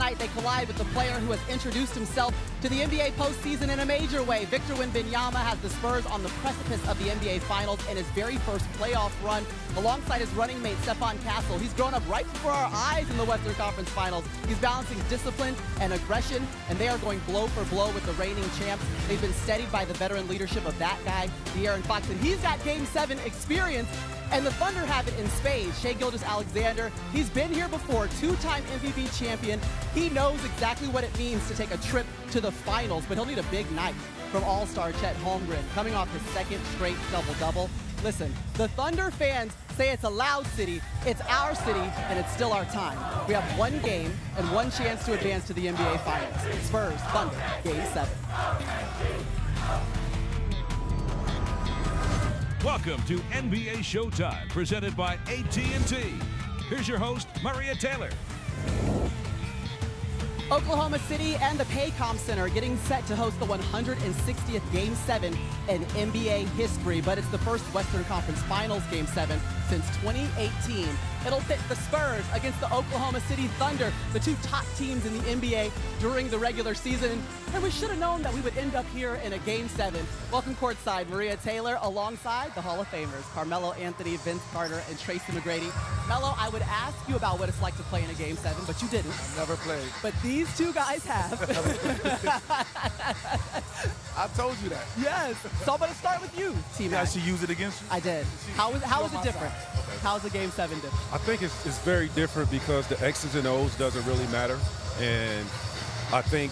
tonight, they collide with the player who has introduced himself to the NBA postseason in a major way. Victor Wembanyama has the Spurs on the precipice of the NBA Finals in his very first playoff run, alongside his running mate, Stephon Castle. He's grown up right before our eyes in the Western Conference Finals. He's balancing discipline and aggression, and they are going blow for blow with the reigning champs. They've been steadied by the veteran leadership of that guy, De'Aaron Fox, and he's got Game 7 experience. And the Thunder have it in spades. Gilgeous-Alexander, he's been here before, two-time MVP champion. He knows exactly what it means to take a trip to the finals, but he'll need a big night from All-Star Chet Holmgren, coming off his second straight double-double. Listen, the Thunder fans say it's a loud city, it's our city, and it's still our time. We have one game and one chance to advance to the NBA Finals. Spurs, Thunder, Game 7. Welcome to NBA Showtime, presented by AT&T. Here's your host, Maria Taylor. Oklahoma City and the Paycom Center getting set to host the 160th Game 7 in NBA history, but it's the first Western Conference Finals Game 7 since 2018. It'll pit the Spurs against the Oklahoma City Thunder, the two top teams in the NBA during the regular season. And we should have known that we would end up here in a Game 7. Welcome courtside, Maria Taylor, alongside the Hall of Famers, Carmelo Anthony, Vince Carter, and Tracy McGrady. Melo, I would ask you about what it's like to play in a Game 7, but you didn't. I've never played. But these two guys have. I told you that. Yes. So I'm going to start with you, T-Mac. I should use it against you? I did. How is it different? Okay. How is the Game 7 different? I think it's very different because the X's and O's doesn't really matter. And I think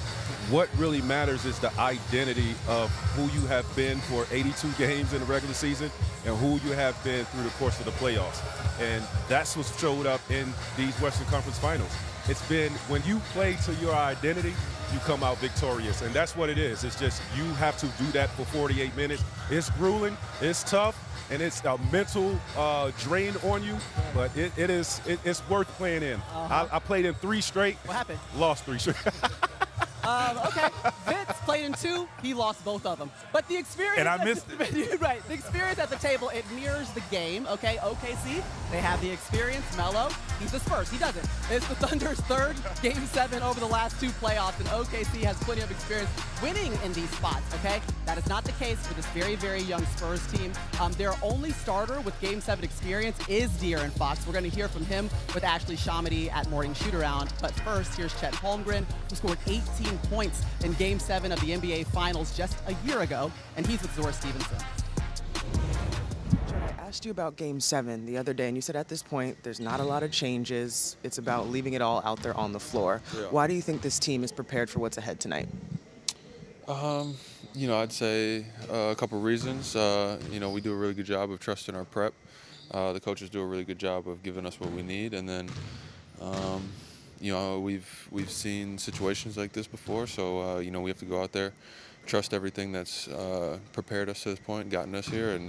what really matters is the identity of who you have been for 82 games in the regular season and who you have been through the course of the playoffs. And that's what showed up in these Western Conference Finals. It's been when you play to your identity, you come out victorious. And that's what it is. It's just you have to do that for 48 minutes. It's grueling, it's tough, and it's a mental drain on you, but it's worth playing in. I played in 3 straight. What happened? Lost 3 straight. Okay, Vince played in 2. He lost both of them. But the experience, and I missed it. Right, the experience at the table, it mirrors the game. Okay, OKC, they have the experience. Melo, he's the Spurs. He doesn't. It's the Thunder's 3rd Game 7 over the last 2 playoffs, and OKC has plenty of experience winning in these spots. Okay, that is not the case for this very, very young Spurs team. Their only starter with Game 7 experience is De'Aaron Fox. We're going to hear from him with Ashley Shamity at Morning Shoot-Around. But first, here's Chet Holmgren, who scored 18 points in Game 7 of the NBA Finals just a year ago, and he's with Zora Stevenson. I asked you about Game 7 the other day, and you said at this point there's not a lot of changes. It's about leaving it all out there on the floor. Yeah. Why do you think this team is prepared for what's ahead tonight? I'd say a couple reasons. We do a really good job of trusting our prep. The coaches do a really good job of giving us what we need, and then we've seen situations like this before, so we have to go out there, trust everything that's prepared us to this point, gotten us here, and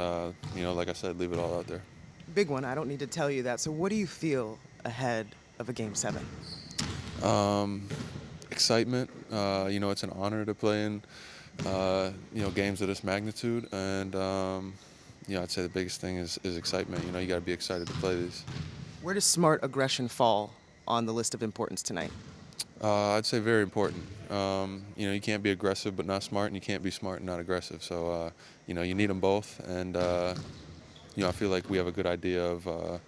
like I said, leave it all out there. Big one. I don't need to tell you that. So what do you feel ahead of a Game 7? Excitement. It's an honor to play in games of this magnitude, and I'd say the biggest thing is excitement. You got to be excited to play these. Where does smart aggression fall on the list of importance tonight? I'd say very important. You can't be aggressive but not smart, and you can't be smart and not aggressive. So, you need them both, and I feel like we have a good idea of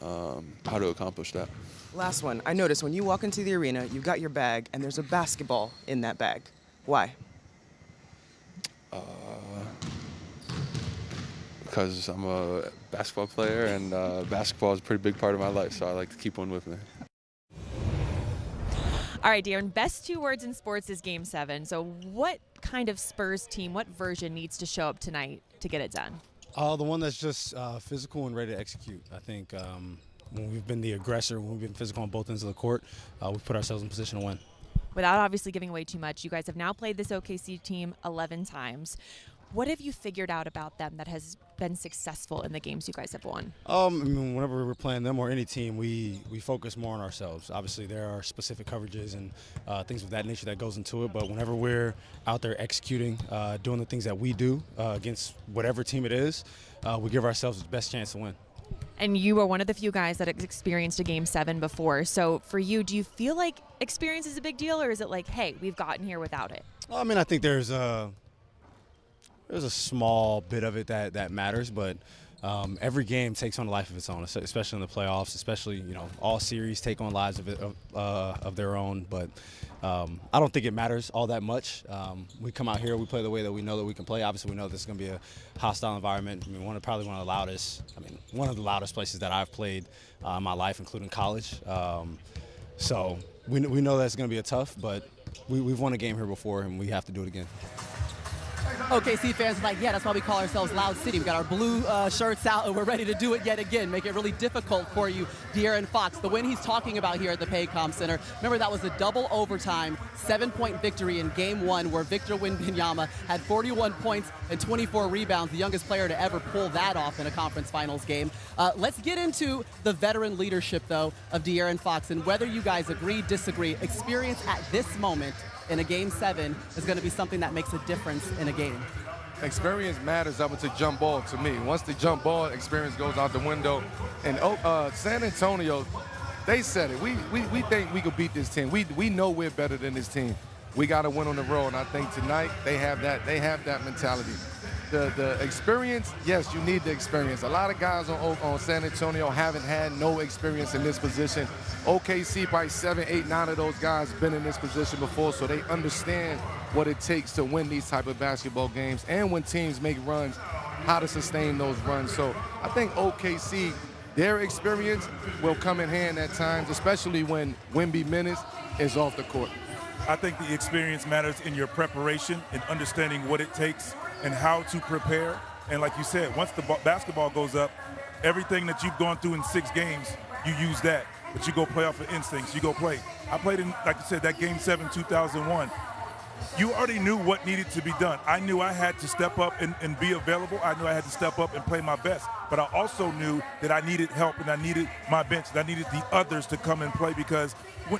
how to accomplish that. Last one. I noticed when you walk into the arena, you've got your bag, and there's a basketball in that bag. Why? Because I'm a basketball player, and basketball is a pretty big part of my life, so I like to keep one with me. All right, De'Aaron, best 2 words in sports is Game 7. So what kind of Spurs team, what version needs to show up tonight to get it done? The one that's just physical and ready to execute. I think when we've been the aggressor, when we've been physical on both ends of the court, we've put ourselves in position to win. Without obviously giving away too much, you guys have now played this OKC team 11 times. What have you figured out about them that has been successful in the games you guys have won? Whenever we're playing them or any team, we focus more on ourselves. Obviously, there are specific coverages and things of that nature that goes into it, but whenever we're out there executing, doing the things that we do against whatever team it is, we give ourselves the best chance to win. And you are one of the few guys that has experienced a Game 7 before. So for you, do you feel like experience is a big deal, or is it like, hey, we've gotten here without it? Well, I mean, I think there's a small bit of it that matters, but every game takes on a life of its own, especially in the playoffs. Especially, all series take on lives of their own. But I don't think it matters all that much. We come out here, we play the way that we know that we can play. Obviously, we know this is going to be a hostile environment. I mean, probably one of the loudest places that I've played in my life, including college. So we know that's going to be tough, but we've won a game here before, and we have to do it again. OKC fans are like, yeah, that's why we call ourselves Loud City. We got our blue shirts out, and we're ready to do it yet again. Make it really difficult for you, De'Aaron Fox. The win he's talking about here at the Paycom Center. Remember, that was a double overtime, 7-point victory in Game 1, where Victor Wembanyama had 41 points and 24 rebounds, the youngest player to ever pull that off in a conference finals game. Let's get into the veteran leadership, though, of De'Aaron Fox, and whether you guys agree, disagree. Experience at this moment in a Game 7 is going to be something that makes a difference in a game. Experience matters up until jump ball to me. Once the jump ball, experience goes out the window. And San Antonio, they said it. We think we could beat this team. We know we're better than this team. We got to win on the road, and I think tonight they have that mentality. The experience, yes, you need the experience. A lot of guys on San Antonio haven't had no experience in this position. OKC, probably 7, 8, 9 of those guys been in this position before, so they understand what it takes to win these type of basketball games, and when teams make runs, how to sustain those runs. So I think OKC, their experience will come in hand at times, especially when Wemby minutes is off the court. I think the experience matters in your preparation and understanding what it takes and how to prepare. And like you said, once the basketball goes up, everything that you've gone through in 6 games, you use that. But you go play off of instincts. You go play. I played in, like you said, that Game 7, 2001. You already knew what needed to be done. I knew I had to step up and be available. I knew I had to step up and play my best. But I also knew that I needed help, and I needed my bench, and I needed the others to come and play, because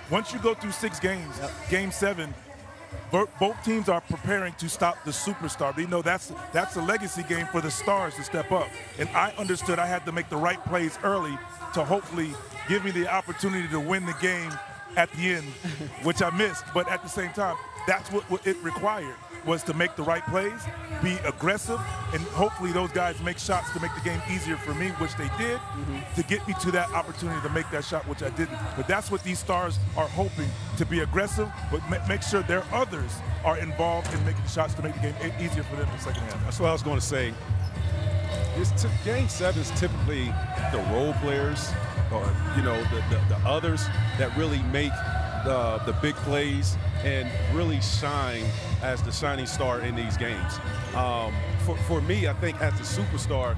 once you go through 6 games, Game 7, both teams are preparing to stop the superstar. But, that's a legacy game for the stars to step up. And I understood I had to make the right plays early to hopefully give me the opportunity to win the game at the end, which I missed. But at the same time, that's what it required, was to make the right plays, be aggressive, and hopefully those guys make shots to make the game easier for me, which they did, to get me to that opportunity to make that shot, which I didn't. But that's what these stars are hoping, to be aggressive, but make sure their others are involved in making shots to make the game easier for them in the second half. That's what I was going to say. Game 7 is typically the role players, or the others that really make the big plays and really shine as the shining star in these games. For me, I think as a superstar,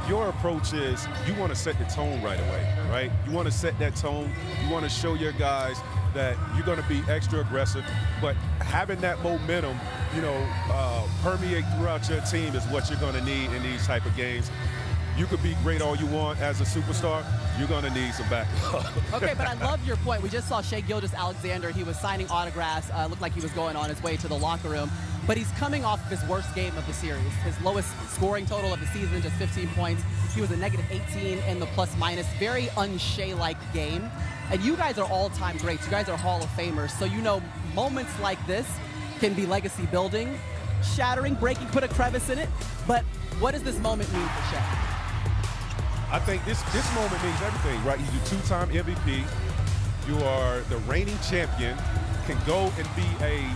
your approach is you want to set the tone right away, right? You want to set that tone. You want to show your guys that you're going to be extra aggressive, but having that momentum, permeate throughout your team is what you're going to need in these type of games. You could be great all you want as a superstar. You're going to need some backup. Okay, but I love your point. We just saw Gilgeous-Alexander. He was signing autographs. Looked like he was going on his way to the locker room. But he's coming off of his worst game of the series. His lowest scoring total of the season, just 15 points. He was a -18 in the plus-minus. Very un-Shea-like game. And you guys are all-time greats. You guys are Hall of Famers. So moments like this can be legacy building, shattering, breaking, put a crevice in it. But what does this moment mean for Shea? I think this moment means everything, right? You're 2-time MVP. You are the reigning champion, can go and be a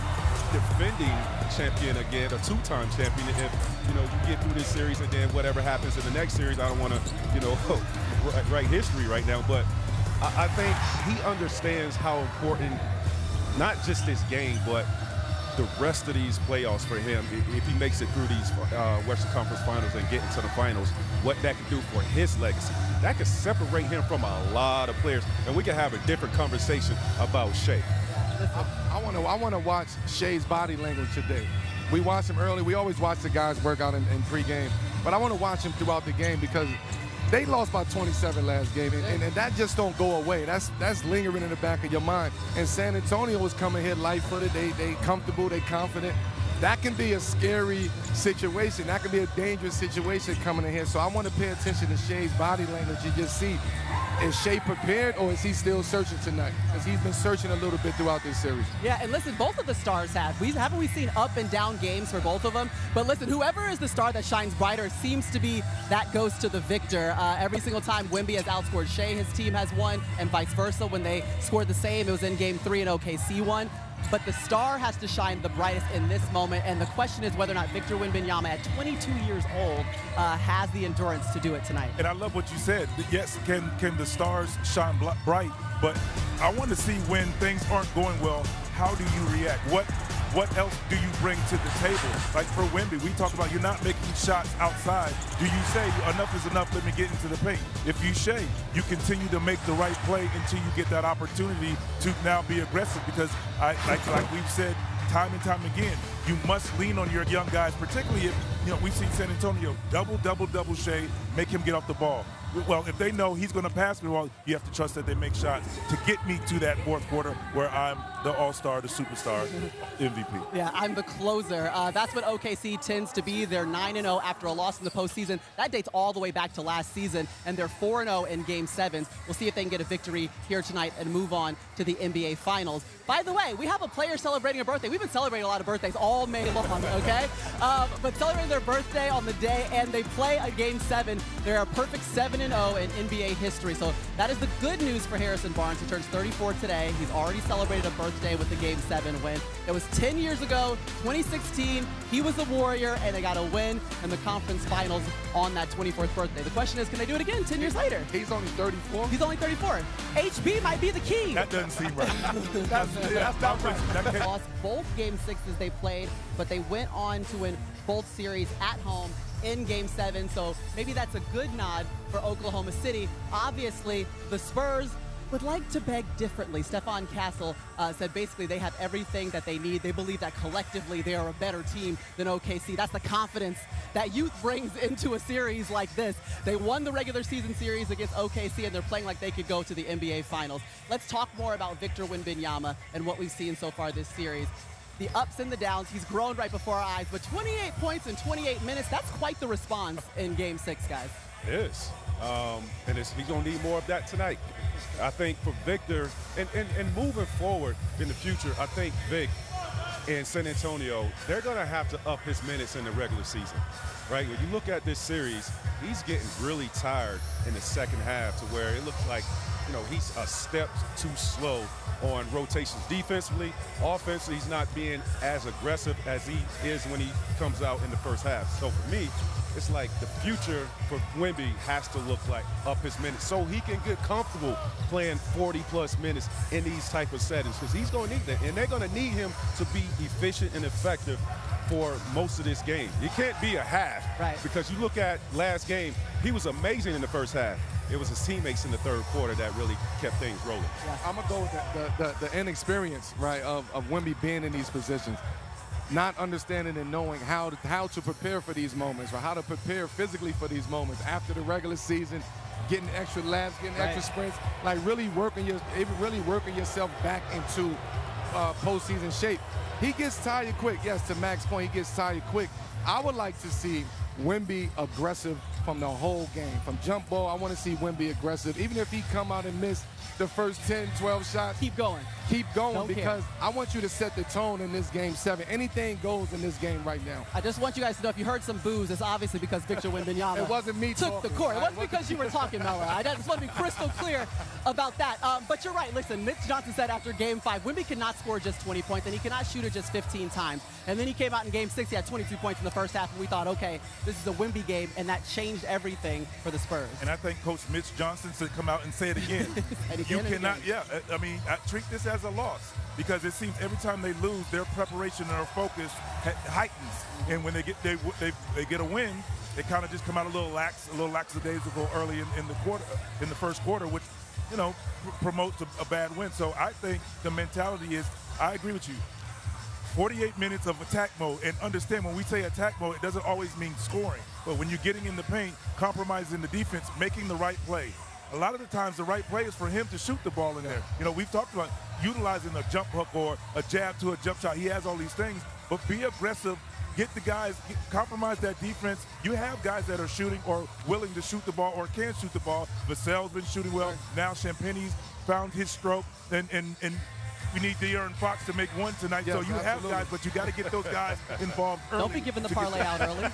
defending champion again, a 2-time champion. If, you get through this series and then whatever happens in the next series, I don't want to, write history right now, but I think he understands how important not just this game, but the rest of these playoffs for him, if he makes it through these Western Conference Finals and get into the finals, what that could do for his legacy. That could separate him from a lot of players, and we could have a different conversation about Shea. I want to watch Shea's body language today. We watch him early. We always watch the guys work out in pregame, but I want to watch him throughout the game, because they lost by 27 last game, and that just don't go away. That's lingering in the back of your mind. And San Antonio was coming here light-footed. They comfortable, they confident. that can be a scary situation. That can be a dangerous situation coming in here. So I want to pay attention to Shai's body language and just see, is Shai prepared or is he still searching tonight? Because he's been searching a little bit throughout this series. Yeah, and listen, both of the stars have. Haven't we seen up and down games for both of them? But listen, whoever is the star that shines brighter seems to be that goes to the victor. Every single time Wemby has outscored Shai, his team has won, and vice versa. When they scored the same, it was in Game 3 and OKC won. But the star has to shine the brightest in this moment, and the question is whether or not Victor Wembanyama, at 22 years old, has the endurance to do it tonight. And I love what you said. Yes, can the stars shine bright, but I want to see when things aren't going well, how do you react? What else do you bring to the table? Like for Wemby, we talk about you're not making shots outside. Do you say enough is enough, let me get into the paint? If you Shai, you continue to make the right play until you get that opportunity to now be aggressive, because like we've said time and time again, you must lean on your young guys, particularly if, we've seen San Antonio double Shai, make him get off the ball. Well, if they know he's going to pass me, well, you have to trust that they make shots to get me to that fourth quarter where I'm the all-star, the superstar, MVP. Yeah, I'm the closer. That's what OKC tends to be. They're 9-0 after a loss in the postseason. That dates all the way back to last season, and they're 4-0 in Game 7s. We'll see if they can get a victory here tonight and move on to the NBA Finals. By the way, we have a player celebrating a birthday. We've been celebrating a lot of birthdays all May long, okay? But celebrating their birthday on the day, and they play a Game 7. They're a perfect 7-0 in NBA history. So that is the good news for Harrison Barnes. He turns 34 today. He's already celebrated a birthday with the Game 7 win. It was 10 years ago, 2016. He was a Warrior, and they got a win in the conference finals on that 24th birthday. The question is, can they do it again 10 years later? He's only 34? He's only 34. HB might be the key. That doesn't seem right. that's not right. Lost both Game 6s they played, but they went on to win both series at home in Game 7, so maybe that's a good nod for Oklahoma City. Obviously, the Spurs would like to beg differently. Stephon Castle said basically they have everything that they need. They believe that collectively they are a better team than OKC. That's the confidence that youth brings into a series like this. They won the regular season series against OKC, and they're playing like they could go to the NBA Finals. Let's talk more about Victor Wembanyama and what we've seen so far this series. The ups and the downs. He's grown right before our eyes, but 28 points in 28 minutes, that's quite the response in Game 6, guys. It is. And he's going to need more of that tonight. I think for Victor, and moving forward in the future, I think Vic and San Antonio, they're going to have to up his minutes in the regular season, right? When you look at this series, he's getting really tired in the second half to where it looks like, he's a step too slow on rotations defensively. Offensively, he's not being as aggressive as he is when he comes out in the first half. So for me, it's like the future for Wemby has to look like up his minutes so he can get comfortable playing 40-plus minutes in these type of settings, because he's going to need that, and they're going to need him to be efficient and effective for most of this game. It can't be a half, right? Because you look at last game, he was amazing in the first half. It was his teammates in the third quarter that really kept things rolling. Yeah. I'm going to go with the inexperience, right, of Wemby being in these positions. Not understanding and knowing how to prepare for these moments, or how to prepare physically for these moments after the regular season, getting extra laps, getting extra sprints, like really working yourself back into postseason shape. He gets tired quick. Yes, to Mac's point, he gets tired quick. I would like to see Wemby aggressive from the whole game. From jump ball, I want to see Wemby aggressive. Even if he come out and miss the first 10, 12 shots. Keep going. Keep going. Don't because care. I want you to set the tone in this Game 7. Anything goes in this game right now. I just want you guys to know, if you heard some boos, it's obviously because Victor Wembanyama it wasn't me took the court. It wasn't because you were talking, Mella. I just want to be crystal clear about that. But you're right. Listen, Mitch Johnson said after Game 5, Wemby cannot score just 20 points, and he cannot shoot it just 15 times. And then he came out in Game 6, he had 22 points in the first half, and we thought, okay, this is a Wemby game, and that changed everything for the Spurs. And I think Coach Mitch Johnson should come out and say it again. You cannot, I mean, I treat this as a loss, because it seems every time they lose, their preparation and their focus heightens. And when they get a win, they kind of just come out a little lackadaisical early in the first quarter, which, promotes a bad win. So I think the mentality is, I agree with you. 48 minutes of attack mode, and understand when we say attack mode, it doesn't always mean scoring. But when you're getting in the paint, compromising the defense, making the right play. A lot of the times the right play is for him to shoot the ball in there. We've talked about utilizing a jump hook or a jab to a jump shot. He has all these things, but be aggressive. Get the guys, compromise that defense. You have guys that are shooting or willing to shoot the ball or can shoot the ball. Vassell's been shooting well. Now Champagne's found his stroke, and we need De'Aaron Fox to make one tonight. Yes, so you have guys, but you got to get those guys involved early. Don't be giving the parlay out early.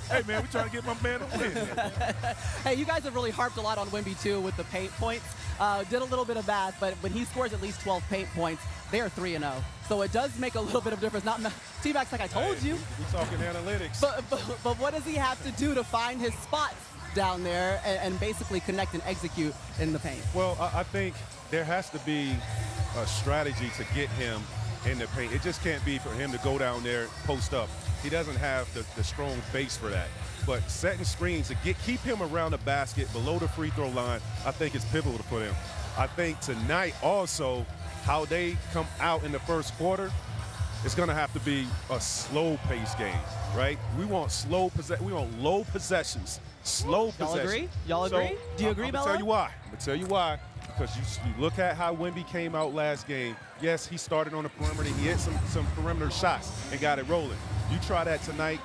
Hey, man, we're trying to get my man a win. Hey, you guys have really harped a lot on Wemby, too, with the paint points. Did a little bit of math, but when he scores at least 12 paint points, they are 3-0. So it does make a little bit of difference. Not T-Max, like I told you. We're talking analytics. But what does he have to do to find his spots down there and basically connect and execute in the paint? Well, I think there has to be a strategy to get him in the paint. It just can't be for him to go down there, post up. He doesn't have the strong base for that. But setting screens to keep him around the basket below the free throw line, I think is pivotal for them. I think tonight also, how they come out in the first quarter, it's going to have to be a slow-paced game, right? We want we want low possessions, slow possessions. Y'all agree? Do you agree, I'm Melo? going to tell you why. Because you look at how Wemby came out last game. Yes, he started on the perimeter. He hit some perimeter shots and got it rolling. You try that tonight,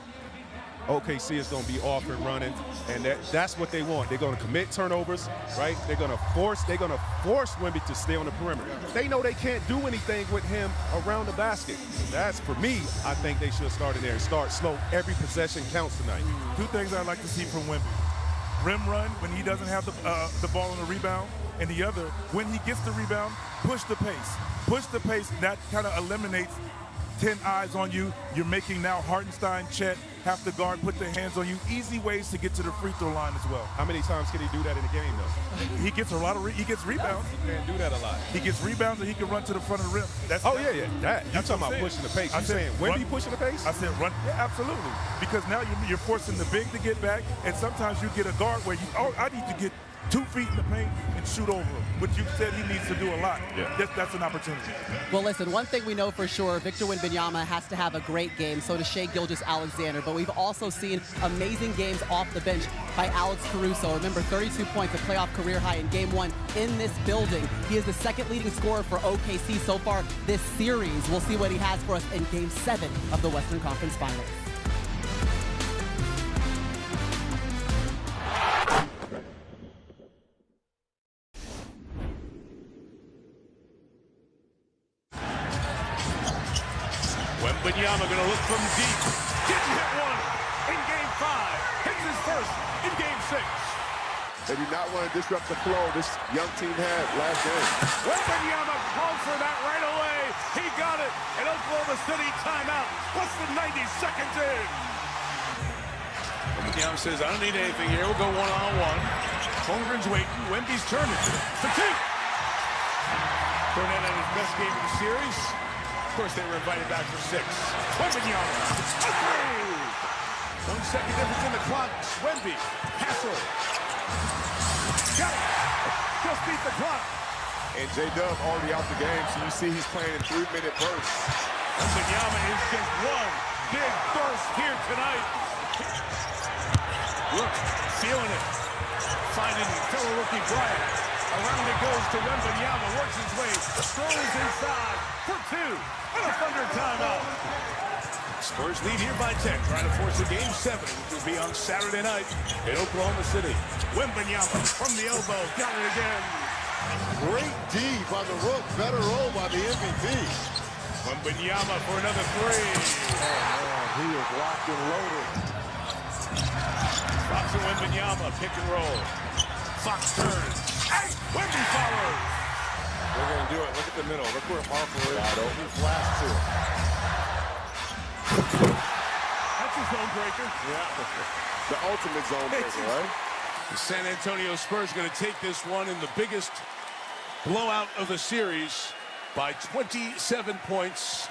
OKC is going to be off and running, and that's what they want. They're going to commit turnovers, right? They're going to force Wemby to stay on the perimeter. They know they can't do anything with him around the basket. That's, for me, I think they should start in there and start slow. Every possession counts tonight. Two things I'd like to see from Wemby. Rim run when he doesn't have the ball on the rebound, and the other, when he gets the rebound, push the pace. Push the pace, that kind of eliminates 10 eyes on you. You're making now Hartenstein, Chet have to guard, put their hands on you. Easy ways to get to the free throw line as well. How many times can he do that in a game, though? He gets a lot of he gets rebounds. He can't do that a lot. He gets rebounds and he can run to the front of the rim. That. You're talking about pushing the pace. I'm saying Wemby pushing the pace? I said run. Yeah, absolutely. Because now you're forcing the big to get back, and sometimes you get a guard where I need to get 2 feet in the paint and shoot over him, which you said he needs to do a lot. Yeah. That's an opportunity. Well, listen, one thing we know for sure, Victor Wembanyama has to have a great game, so does Gilgeous-Alexander. But we've also seen amazing games off the bench by Alex Caruso. Remember, 32 points, a playoff career high in Game 1 in this building. He is the second leading scorer for OKC so far this series. We'll see what he has for us in Game 7 of the Western Conference Finals. Wembanyama going to look from deep. Didn't hit one in Game 5. Hits his first in Game 6. They do not want to disrupt the flow this young team had last game. Wembanyama called for that right away. He got it. An Oklahoma City timeout. What's the 90 seconds in? Wembanyama says, I don't need anything here. We'll go one-on-one. Holmgren's waiting. Wemby's turning. For 2. Burnett had his best game of the series. Of course, they were invited back for 6. Wembanyama, a 3! 1 second difference in the clock. Wemby, Hassel. Got it. Just beat the clock. And J-Dub already out the game, so you see he's playing in 3-minute bursts. Wembanyama is just one big burst here tonight. Look, feeling it. Finding fellow rookie Bryant. Around it goes to Wembanyama, works his way, strolls inside for 2, and a Thunder timeout. Spurs lead here by 10, trying to force a Game 7, which will be on Saturday night in Oklahoma City. Wembanyama from the elbow, got it again. Great D by the Rook, better roll by the MVP. Wembanyama for another 3. Oh, man, he is locked and loaded. Fox and Wembanyama, pick and roll. Fox turns. Hey, Wemby follows. They're going to do it. Look at the middle. Look where Harper is. Wide open. Flash to it. That's a zone breaker. Yeah. The ultimate zone breaker, right? The San Antonio Spurs going to take this one in the biggest blowout of the series by 27 points.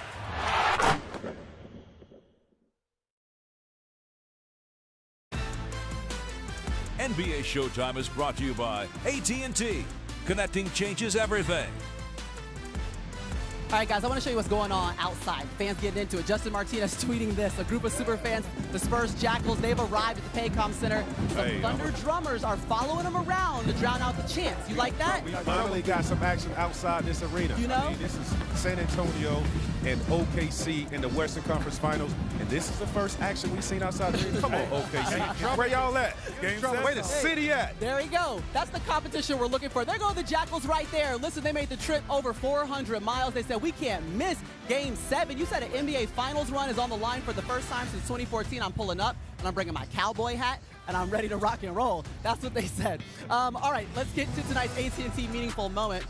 NBA Showtime is brought to you by AT&T. Connecting changes everything. All right, guys, I want to show you what's going on outside. Fans getting into it. Justin Martinez tweeting this. A group of super fans, the Spurs Jackals, they've arrived at the Paycom Center. Some Thunder drummers are following them around to drown out the chants. You like that? We finally got some action outside this arena. You know? I mean, this is San Antonio and OKC in the Western Conference Finals, and this is the first action we've seen outside the arena. Come on, OKC. Where y'all at? Where the city at? There you go. That's the competition we're looking for. There go the Jackals right there. Listen, they made the trip over 400 miles. They said, we can't miss Game 7. You said an NBA Finals run is on the line for the first time since 2014. I'm pulling up, and I'm bringing my cowboy hat, and I'm ready to rock and roll. That's what they said. All right, let's get to tonight's AT&T Meaningful Moment.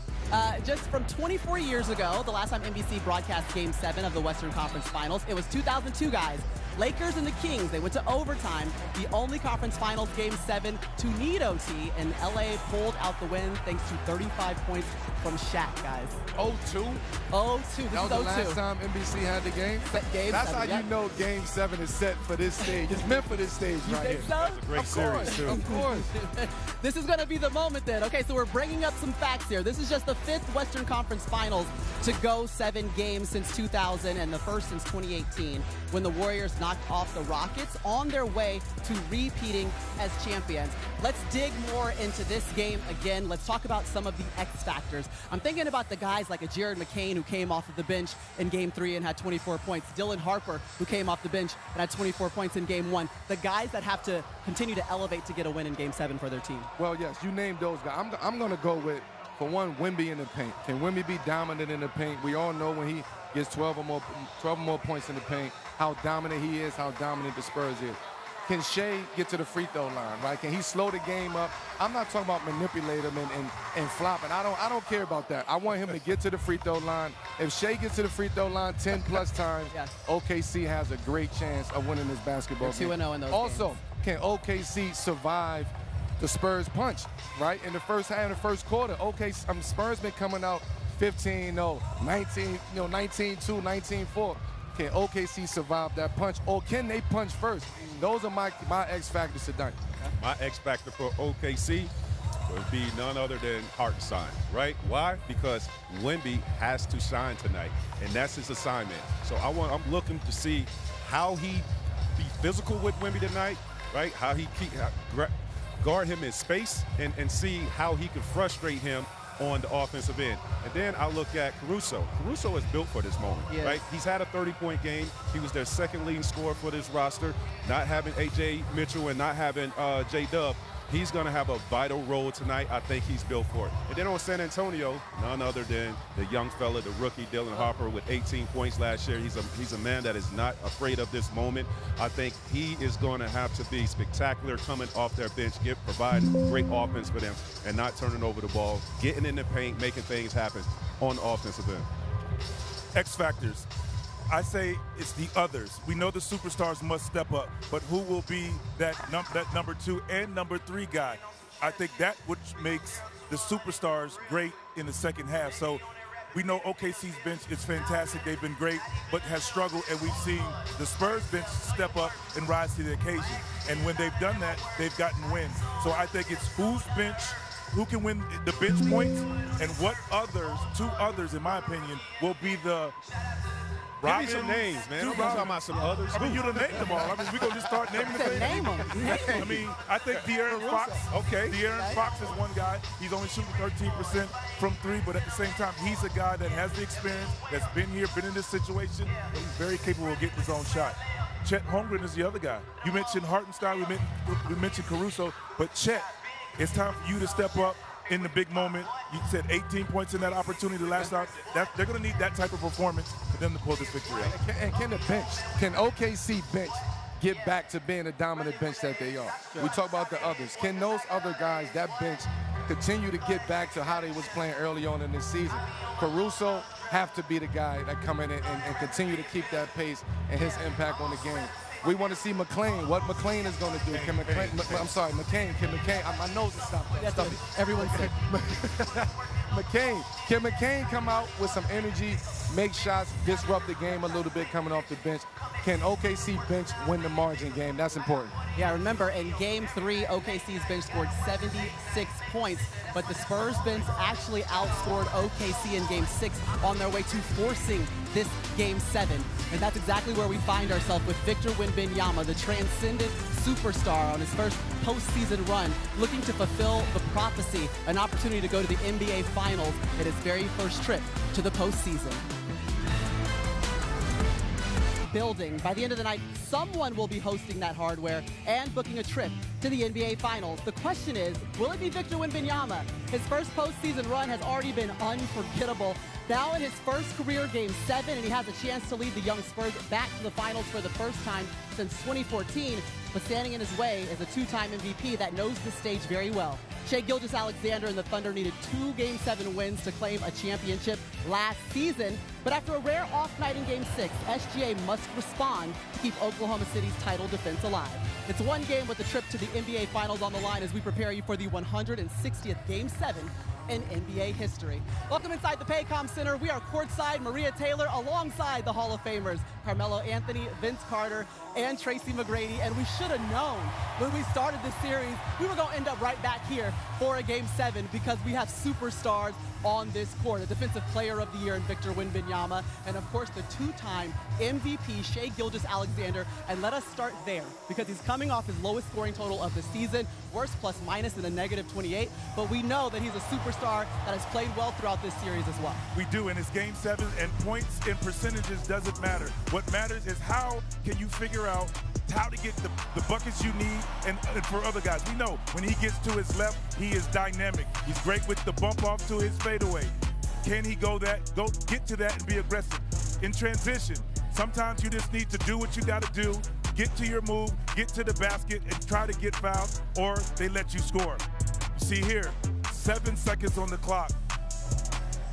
Just from 24 years ago, the last time NBC broadcast Game 7 of the Western Conference Finals, it was 2002, guys. Lakers and the Kings, they went to overtime. The only conference finals Game 7 to need OT, and LA pulled out the win thanks to 35 points from Shaq, guys. 0-2? 0-2. That was the last time NBC had the game? That's how you know Game 7 is set for this stage. It's meant for this stage right here. So? That's a great series, too. Of course. This is going to be the moment then. Okay, so we're bringing up some facts here. This is just the 5th Western Conference Finals to go 7 games since 2000 and the first since 2018 when the Warriors knocked off the Rockets on their way to repeating as champions. Let's dig more into this game again. Let's talk about some of the X factors. I'm thinking about the guys like a Jared McCain who came off of the bench in Game 3 and had 24 points. Dylan Harper who came off the bench and had 24 points in Game 1. The guys that have to continue to elevate to get a win in Game 7 for their team. Well, yes, you named those guys. I'm going to go with, for one, Wemby in the paint. Can Wemby be dominant in the paint? We all know when he gets 12 or more points in the paint, how dominant he is, how dominant the Spurs is. Can Shea get to the free throw line, right? Can he slow the game up? I'm not talking about manipulate him and flopping. I don't care about that. I want him to get to the free throw line. If Shea gets to the free throw line 10-plus times, yes, OKC has a great chance of winning this basketball game. 2-0 in those Also, games. Can OKC survive the Spurs punch, right? In the first half, in the first quarter, Spurs been coming out 15-0, 19-2, 19-4. Can OKC survive that punch, or can they punch first? Those are my X factors tonight. My X factor for OKC would be none other than Hartenstein, right? Why? Because Wemby has to shine tonight, and that's his assignment. So I'm looking to see how he be physical with Wemby tonight, right? How he guard him in space and see how he can frustrate him on the offensive end. And then I look at Caruso. Caruso is built for this moment, right? He's had a 30-point game. He was their second leading scorer for this roster. Not having A.J. Mitchell and not having J-Dub, he's going to have a vital role tonight. I think he's built for it. And then on San Antonio, none other than the young fella, the rookie Dylan Harper with 18 points last year. He's a man that is not afraid of this moment. I think he is going to have to be spectacular coming off their bench, providing great offense for them and not turning over the ball, getting in the paint, making things happen on the offensive end. X factors. I say it's the others. We know the superstars must step up, but who will be that number 2 and number 3 guy? I think that which makes the superstars great in the second half. So we know OKC's bench is fantastic. They've been great, but has struggled, and we've seen the Spurs bench step up and rise to the occasion. And when they've done that, they've gotten wins. So I think it's whose bench, who can win the bench points, and what others, 2 others, in my opinion, will be the Give me some names, man. I'm talking about some others. I mean, you done named them all. I mean, we're going to just start naming them. Name them. I mean, I think De'Aaron Fox. Okay. De'Aaron Fox is one guy. He's only shooting 13% from 3, but at the same time, he's a guy that has the experience, that's been here, been in this situation, and he's very capable of getting his own shot. Chet Holmgren is the other guy. You mentioned Hartenstein, we mentioned Caruso, but Chet, it's time for you to step up in the big moment. You said 18 points in that opportunity last out. They're going to need that type of performance for them to pull this victory out. And can the bench, can OKC bench get back to being the dominant bench that they are? We talk about the others. Can those other guys, that bench, continue to get back to how they was playing early on in this season? Caruso have to be the guy that come in and continue to keep that pace and his impact on the game. We want to see McClain, what McClain is going to do. Can McClain, I'm sorry, McCain, can McCain, my nose is stopped. Everyone said. McCain. Can McCain come out with some energy, make shots, disrupt the game a little bit coming off the bench? Can OKC bench win the margin game? That's important. Yeah, remember, in Game 3, OKC's bench scored 76 points, but the Spurs bench actually outscored OKC in Game 6 on their way to forcing this Game 7. And that's exactly where we find ourselves with Victor Wembanyama, the transcendent superstar on his first postseason run, looking to fulfill the prophecy, an opportunity to go to the NBA Finals in his very first trip to the postseason. Building. By the end of the night, someone will be hosting that hardware and booking a trip to the NBA Finals. The question is, will it be Victor Wembanyama? His first postseason run has already been unforgettable. Now in his first career Game 7, and he has a chance to lead the young Spurs back to the Finals for the first time since 2014. But standing in his way is a two-time MVP that knows the stage very well. Gilgeous-Alexander and the Thunder needed 2 Game 7 wins to claim a championship last season. But after a rare off night in Game 6, SGA must respond to keep Oklahoma City's title defense alive. It's one game with the trip to the NBA Finals on the line as we prepare you for the 160th Game 7 in NBA history. Welcome inside the Paycom Center. We are courtside, Maria Taylor alongside the Hall of Famers, Carmelo Anthony, Vince Carter, and Tracy McGrady. And we should have known when we started this series, we were going to end up right back here for a Game 7 because we have superstars on this court. A Defensive Player of the Year in Victor Wembanyama, and of course the two-time MVP, Shai Gilgeous-Alexander. And let us start there because he's coming off his lowest scoring total of the season, worst plus minus in a -28, but we know that he's a superstar that has played well throughout this series as well. We do, and it's Game 7, and points and percentages doesn't matter. What matters is how can you figure out how to get the buckets you need and for other guys. We know when he gets to his left, he is dynamic. He's great with the bump off to his fadeaway. Can he get to that and be aggressive? In transition, sometimes you just need to do what you got to do, get to your move, get to the basket, and try to get fouled, or they let you score. You see here, 7 seconds on the clock.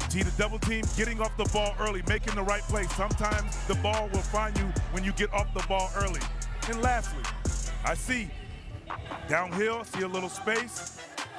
See the double team, getting off the ball early, making the right play. Sometimes the ball will find you when you get off the ball early. And lastly, I see downhill, see a little space.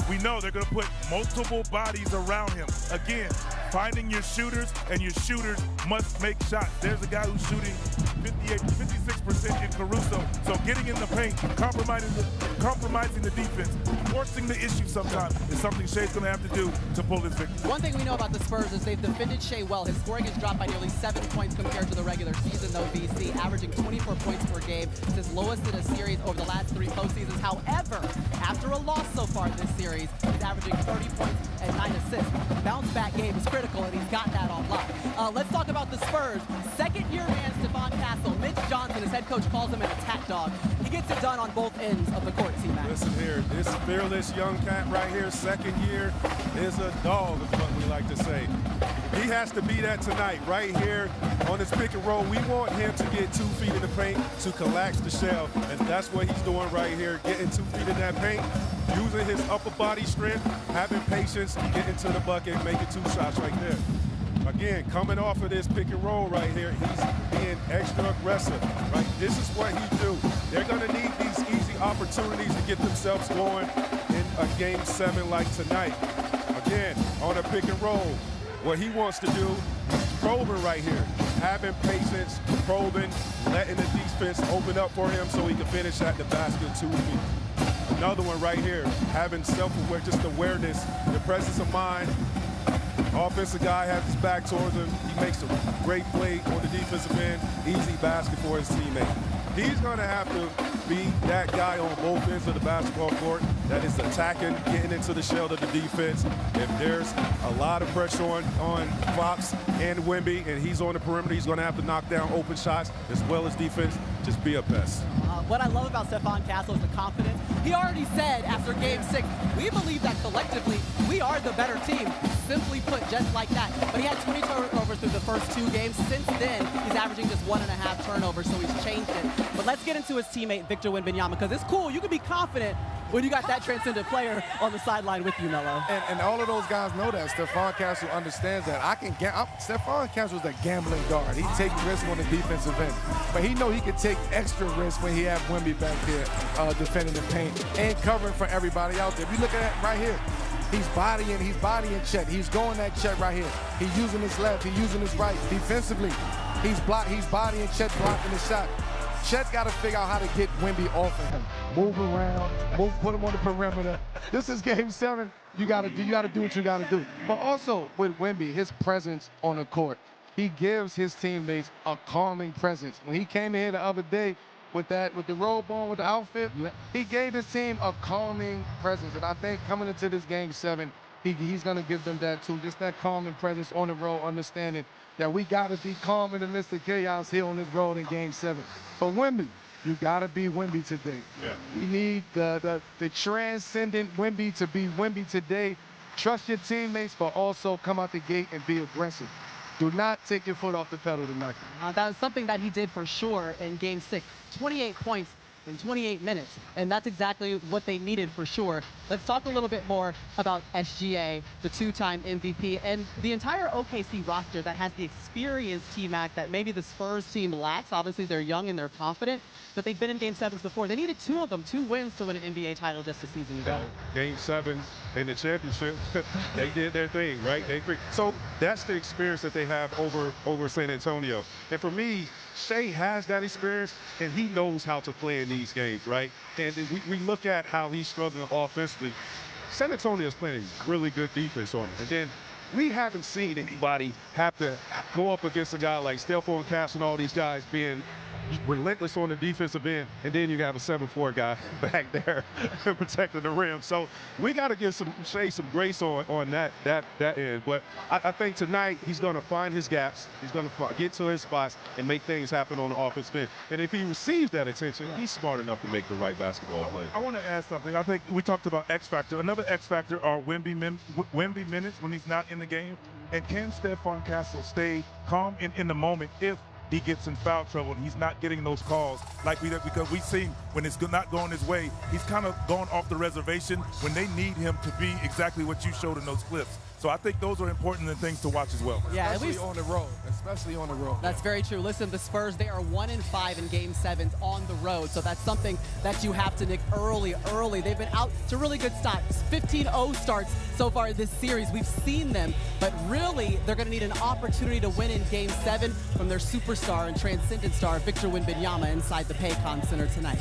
We know they're going to put multiple bodies around him. Again, finding your shooters, and your shooters must make shots. There's a guy who's shooting 56% in Caruso. So getting in the paint, compromising the defense, forcing the issue sometimes is something Shai's going to have to do to pull this victory. One thing we know about the Spurs is they've defended Shai well. His scoring has dropped by nearly 7 points compared to the regular season, though, VC, averaging 24 points per game. It's his lowest in a series over the last 3 postseasons. However, after a loss so far this series, he's averaging 30 points and 9 assists. Bounce back game is critical, and he's got that on lock. Let's talk about the Spurs. Second-year man Stephon Castle. Mitch Johnson, his head coach, calls him an attack dog. He gets it done on both ends of the court, T-Mac. Listen here, this fearless young cat right here, second year, is a dog, is what we like to say. He has to be that tonight, right here on this pick and roll. We want him to get 2 feet in the paint to collapse the shell, and that's what he's doing right here, getting 2 feet in that paint, using his upper body strength, having patience, getting to the bucket, making 2 shots right there. Again, coming off of this pick and roll right here, he's being extra aggressive, right? This is what he do. They're going to need these easy opportunities to get themselves going in a Game 7 like tonight. Again, on a pick and roll, what he wants to do is probing right here, having patience, probing, letting the defense open up for him so he can finish at the basket 2 feet. Another one right here, having self-awareness, just awareness, the presence of mind. Offensive guy has his back towards him. He makes a great play on the defensive end. Easy basket for his teammate. He's going to have to be that guy on both ends of the basketball court that is attacking, getting into the shell of the defense. If there's a lot of pressure on Fox and Wemby, and he's on the perimeter, he's going to have to knock down open shots as well as defense. Just be a pest. What I love about Stephon Castle is the confidence. He already said after Game 6, we believe that collectively we are the better team. Simply put, just like that. But he had 20 turnovers through the first 2 games. Since then, he's averaging just 1.5 turnovers, so he's changed it. But let's get into his teammate, Victor Wembanyama, because it's cool. You can be confident when you got that transcendent player on the sideline with you, Melo. And all of those guys know that. Stephon Castle understands that. Stephon Castle is a gambling guard. He takes risks on the defensive end. But he knows he can take extra risks when he has Wemby back there defending the paint and covering for everybody out there. If you look at that right here, He's bodying Chet. He's going that Chet right here. He's using his left. He's using his right. Defensively, he's bodying Chet, blocking the shot. Chet's got to figure out how to get Wemby off of him. Move around, put him on the perimeter. This is game 7. You gotta do what you gotta do. But also with Wemby, his presence on the court, he gives his teammates a calming presence. When he came in here the other day with the robe on, with the outfit, he gave his team a calming presence. And I think coming into this game 7, he's gonna give them that too. Just that calming presence on the road, understanding that we gotta be calm in the midst of chaos here on this road in game 7. But Wemby, you gotta be Wemby today. Yeah. We need the transcendent Wemby to be Wemby today. Trust your teammates, but also come out the gate and be aggressive. Do not take your foot off the pedal tonight. That was something that he did for sure in game 6. 28 points in 28 minutes, and that's exactly what they needed for sure. Let's talk a little bit more about SGA, the 2-time MVP, and the entire OKC roster that has the experienced T-Mac that maybe the Spurs team lacks. Obviously, they're young and they're confident, but they've been in Game 7s before. They needed 2 of them, 2 wins to win an NBA title just a season ago. Game 7 in the championship, they did their thing, right? So that's the experience that they have over San Antonio. And for me, Shea has that experience, and he knows how to play in these games, right? And we look at how he's struggling offensively. San Antonio is playing really good defense on him. And then we haven't seen anybody have to go up against a guy like Stephon Cass and all these guys being relentless on the defensive end, and then you have a 7'4" guy back there protecting the rim. So we got to give Shea some grace on that end. But I think tonight he's going to find his gaps. He's going to get to his spots and make things happen on the offensive end. And if he receives that attention, he's smart enough to make the right basketball play. I want to add something. I think we talked about X factor. Another X factor are Wemby minutes when he's not in the game. And can Stephon Castle stay calm in the moment if he gets in foul trouble and he's not getting those calls because we've seen when it's not going his way, he's kind of gone off the reservation when they need him to be exactly what you showed in those clips. So I think those are important things to watch as well. Yeah, especially on the road. Especially on the road. That's very true. Listen, the Spurs, they are 1-5 in Game 7s on the road. So that's something that you have to nick early. They've been out to really good starts. 15-0 starts so far this series. We've seen them, but really they're going to need an opportunity to win in Game 7 from their superstar and transcendent star, Victor Wembanyama, inside the CANCUN Center tonight.